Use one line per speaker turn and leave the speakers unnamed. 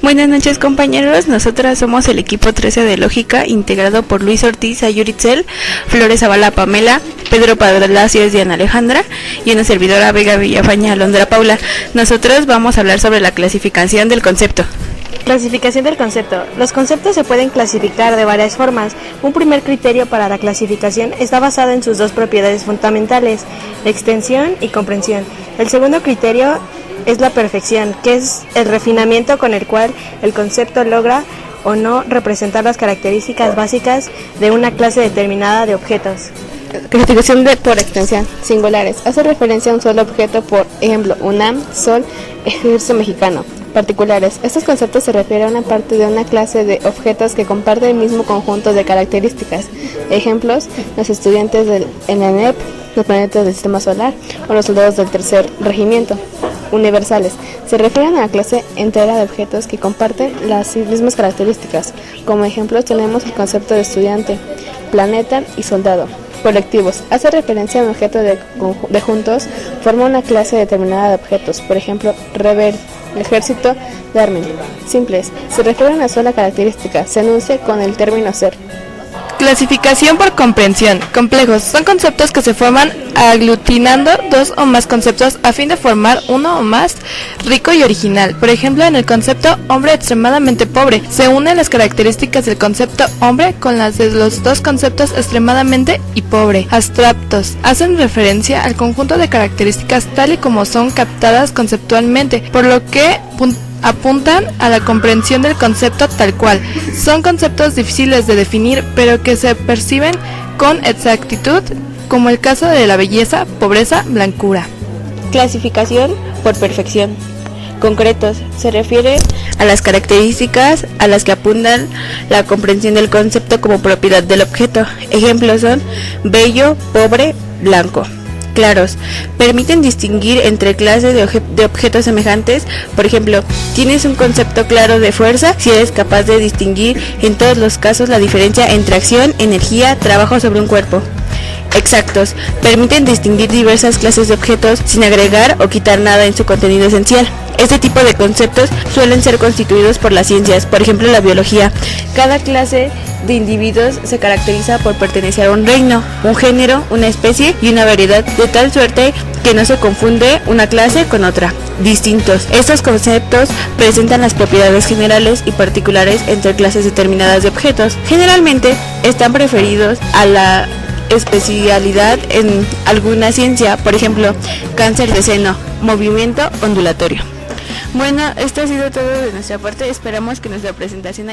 Buenas noches, compañeros. Nosotras somos el equipo 13 de Lógica, integrado por Luis Ortiz, Ayuritzel, Flores Zavala, Pamela, Pedro Palacios, Diana Alejandra y una servidora Vega Villafaña, Alondra Paula. Nosotros vamos a hablar sobre la clasificación del concepto.
Clasificación del concepto. Los conceptos se pueden clasificar de varias formas. Un primer criterio para la clasificación está basado en sus dos propiedades fundamentales, extensión y comprensión. El segundo criterio es la perfección, que es el refinamiento con el cual el concepto logra o no representar las características básicas de una clase determinada de objetos.
Clasificación por extensión, singulares. Hace referencia a un solo objeto, por ejemplo, UNAM, Sol, Ejército Mexicano. Particulares. Estos conceptos se refieren a una parte de una clase de objetos que comparten el mismo conjunto de características. Ejemplos, los estudiantes del ENEP, los planetas del sistema solar o los soldados del tercer regimiento. Universales. Se refieren a la clase entera de objetos que comparten las mismas características. Como ejemplos tenemos el concepto de estudiante, planeta y soldado. Colectivos. Hace referencia a un objeto de juntos, forma una clase determinada de objetos. Por ejemplo, Rever, ejército de Armin. Simples. Se refiere a una sola característica. Se enuncia con el término ser.
Clasificación por comprensión. Complejos. Son conceptos que se forman aglutinando dos o más conceptos a fin de formar uno o más rico y original. Por ejemplo, en el concepto hombre extremadamente pobre, se unen las características del concepto hombre con las de los dos conceptos extremadamente y pobre. Abstractos. Hacen referencia al conjunto de características tal y como son captadas conceptualmente, por lo que apuntan a la comprensión del concepto tal cual. Son conceptos difíciles de definir, pero que se perciben con exactitud, como el caso de la belleza, pobreza, blancura.
Clasificación por perfección. Concretos. Se refiere a las características a las que apuntan la comprensión del concepto como propiedad del objeto. Ejemplos son bello, pobre, blanco. Claros. Permiten distinguir entre clases de objetos semejantes. Por ejemplo, tienes un concepto claro de fuerza si eres capaz de distinguir en todos los casos la diferencia entre acción, energía, trabajo sobre un cuerpo. Exactos. Permiten distinguir diversas clases de objetos sin agregar o quitar nada en su contenido esencial. Este tipo de conceptos suelen ser constituidos por las ciencias, por ejemplo la biología. Cada clase de individuos se caracteriza por pertenecer a un reino, un género, una especie y una variedad, de tal suerte que no se confunde una clase con otra. Distintos. Estos conceptos presentan las propiedades generales y particulares entre clases determinadas de objetos. Generalmente están preferidos a la especialidad en alguna ciencia, por ejemplo, cáncer de seno, movimiento ondulatorio. Bueno, esto ha sido todo de nuestra parte. Esperamos que nuestra presentación